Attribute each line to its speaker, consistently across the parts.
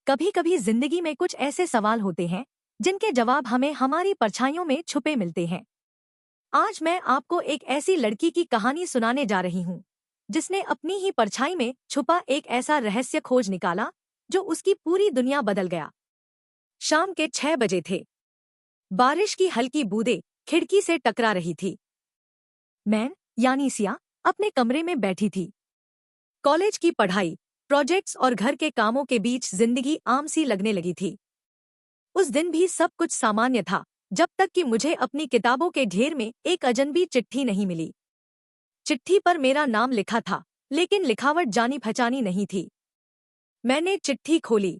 Speaker 1: कभी कभी जिंदगी में कुछ ऐसे सवाल होते हैं जिनके जवाब हमें हमारी परछाइयों में छुपे मिलते हैं। आज मैं आपको एक ऐसी लड़की की कहानी सुनाने जा रही हूँ जिसने अपनी ही परछाई में छुपा एक ऐसा रहस्य खोज निकाला जो उसकी पूरी दुनिया बदल गया। शाम के 6 बजे थे। बारिश की हल्की बूंदें खिड़की से टकरा रही थी। मैं यानी सिया अपने कमरे में बैठी थी। कॉलेज की पढ़ाई, प्रोजेक्ट्स और घर के कामों के बीच जिंदगी आम सी लगने लगी थी। उस दिन भी सब कुछ सामान्य था जब तक कि मुझे अपनी किताबों के ढेर में एक अजनबी चिट्ठी नहीं मिली। चिट्ठी पर मेरा नाम लिखा था, लेकिन लिखावट जानी पहचानी नहीं थी। मैंने चिट्ठी खोली।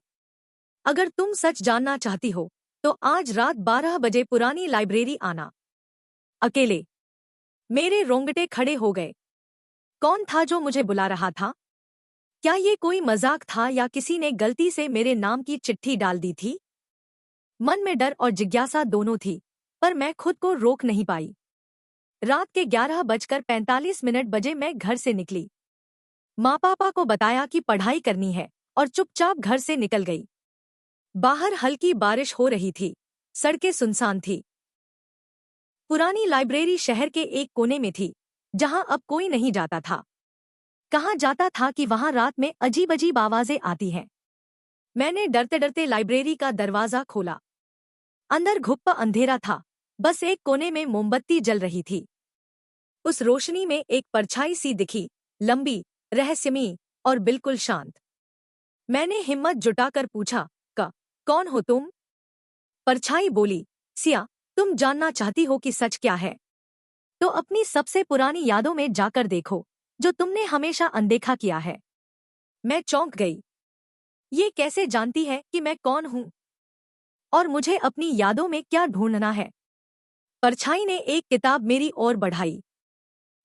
Speaker 1: अगर तुम सच जानना चाहती हो तो आज रात 12 बजे पुरानी लाइब्रेरी आना, अकेले। मेरे रोंगटे खड़े हो गए। कौन था जो मुझे बुला रहा था? क्या ये कोई मजाक था या किसी ने गलती से मेरे नाम की चिट्ठी डाल दी थी? मन में डर और जिज्ञासा दोनों थी, पर मैं खुद को रोक नहीं पाई। रात के 11:45 बजे मैं घर से निकली। माँ पापा को बताया कि पढ़ाई करनी है और चुपचाप घर से निकल गई। बाहर हल्की बारिश हो रही थी, सड़कें सुनसान थी। पुरानी लाइब्रेरी शहर के एक कोने में थी, जहां अब कोई नहीं जाता था। कहा जाता था कि वहां रात में अजीब अजीब आवाजें आती हैं। मैंने डरते डरते लाइब्रेरी का दरवाजा खोला। अंदर घुप्पा अंधेरा था, बस एक कोने में मोमबत्ती जल रही थी। उस रोशनी में एक परछाई सी दिखी, लंबी, रहस्यमयी और बिल्कुल शांत। मैंने हिम्मत जुटाकर पूछा, कौन हो तुम? परछाई बोली, सिया, तुम जानना चाहती हो कि सच क्या है? तो अपनी सबसे पुरानी यादों में जाकर देखो, जो तुमने हमेशा अनदेखा किया है। मैं चौंक गई। ये कैसे जानती है कि मैं कौन हूं और मुझे अपनी यादों में क्या ढूंढना है? परछाई ने एक किताब मेरी ओर बढ़ाई।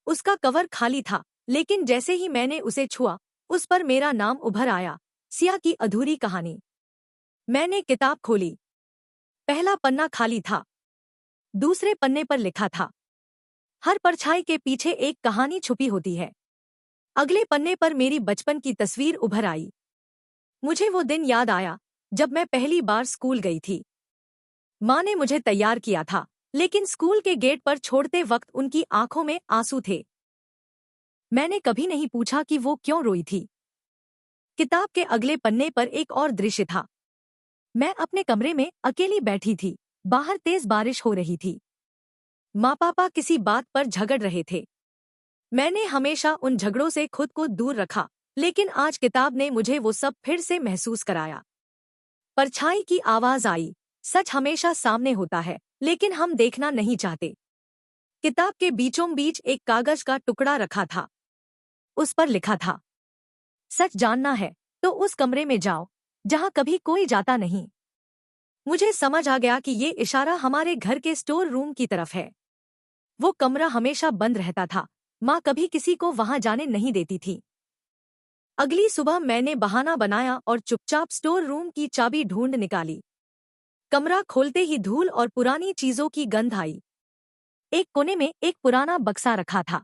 Speaker 1: उसका कवर खाली था, लेकिन जैसे ही मैंने उसे छुआ, उस पर मेरा नाम उभर आया, सिया की अधूरी कहानी। मैंने किताब खोली। पहला पन्ना खाली था। दूसरे पन्ने पर लिखा था, हर परछाई के पीछे एक कहानी छुपी होती है। अगले पन्ने पर मेरी बचपन की तस्वीर उभर आई। मुझे वो दिन याद आया जब मैं पहली बार स्कूल गई थी। माँ ने मुझे तैयार किया था, लेकिन स्कूल के गेट पर छोड़ते वक्त उनकी आंखों में आंसू थे। मैंने कभी नहीं पूछा कि वो क्यों रोई थी। किताब के अगले पन्ने पर एक और दृश्य था। मैं अपने कमरे में अकेली बैठी थी। बाहर तेज बारिश हो रही थी। माँ पापा किसी बात पर झगड़ रहे थे। मैंने हमेशा उन झगड़ों से खुद को दूर रखा, लेकिन आज किताब ने मुझे वो सब फिर से महसूस कराया। परछाई की आवाज आई, सच हमेशा सामने होता है, लेकिन हम देखना नहीं चाहते। किताब के बीचों बीच एक कागज का टुकड़ा रखा था। उस पर लिखा था, सच जानना है तो उस कमरे में जाओ जहां कभी कोई जाता नहीं। मुझे समझ आ गया कि ये इशारा हमारे घर के स्टोर रूम की तरफ है। वो कमरा हमेशा बंद रहता था। माँ कभी किसी को वहां जाने नहीं देती थी। अगली सुबह मैंने बहाना बनाया और चुपचाप स्टोर रूम की चाबी ढूंढ निकाली। कमरा खोलते ही धूल और पुरानी चीजों की गंध आई। एक कोने में एक पुराना बक्सा रखा था।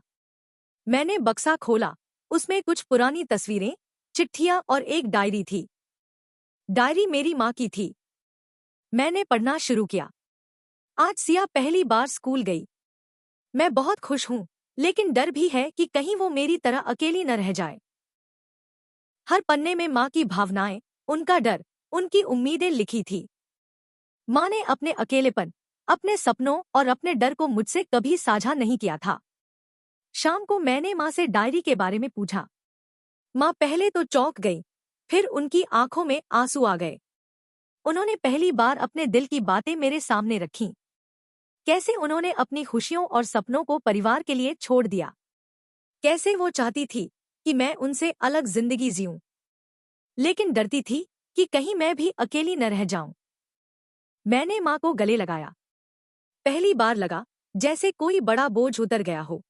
Speaker 1: मैंने बक्सा खोला। उसमें कुछ पुरानी तस्वीरें, चिट्ठियां और एक डायरी थी। डायरी मेरी माँ की थी। मैंने पढ़ना शुरू किया। आज सिया पहली बार स्कूल गई। मैं बहुत खुश हूं, लेकिन डर भी है कि कहीं वो मेरी तरह अकेली न रह जाए। हर पन्ने में माँ की भावनाएं, उनका डर, उनकी उम्मीदें लिखी थी। माँ ने अपने अकेलेपन, अपने सपनों और अपने डर को मुझसे कभी साझा नहीं किया था। शाम को मैंने माँ से डायरी के बारे में पूछा। माँ पहले तो चौंक गई, फिर उनकी आंखों में आंसू आ गए। उन्होंने पहली बार अपने दिल की बातें मेरे सामने रखीं। कैसे उन्होंने अपनी खुशियों और सपनों को परिवार के लिए छोड़ दिया। कैसे वो चाहती थी कि मैं उनसे अलग जिंदगी जीऊं, लेकिन डरती थी कि कहीं मैं भी अकेली न रह जाऊं। मैंने माँ को गले लगाया। पहली बार लगा जैसे कोई बड़ा बोझ उतर गया हो।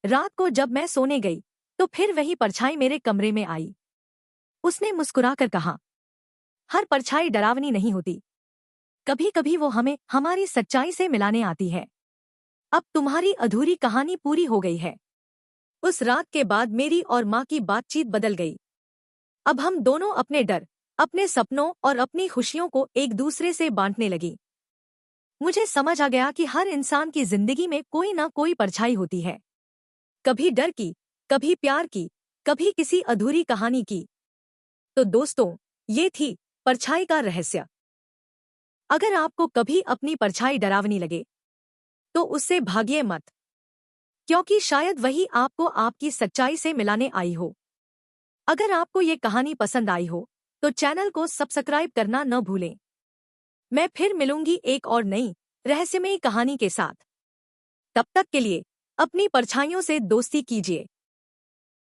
Speaker 1: रात को जब मैं सोने गई तो फिर वही परछाई मेरे कमरे में आई। उसने मुस्कुराकर कहा, हर परछाई डरावनी नहीं होती। कभी कभी वो हमें हमारी सच्चाई से मिलाने आती है। अब तुम्हारी अधूरी कहानी पूरी हो गई है। उस रात के बाद मेरी और माँ की बातचीत बदल गई। अब हम दोनों अपने डर, अपने सपनों और अपनी खुशियों को एक दूसरे से बांटने लगी। मुझे समझ आ गया कि हर इंसान की जिंदगी में कोई ना कोई परछाई होती है, कभी डर की, कभी प्यार की, कभी किसी अधूरी कहानी की। तो दोस्तों, ये थी परछाई का रहस्य। अगर आपको कभी अपनी परछाई डरावनी लगे, तो उससे भागिए मत, क्योंकि शायद वही आपको आपकी सच्चाई से मिलाने आई हो। अगर आपको ये कहानी पसंद आई हो, तो चैनल को सब्सक्राइब करना न भूलें। मैं फिर मिलूंगी एक और नई रहस्यमयी कहानी के साथ। तब तक के लिए अपनी परछाइयों से दोस्ती कीजिए।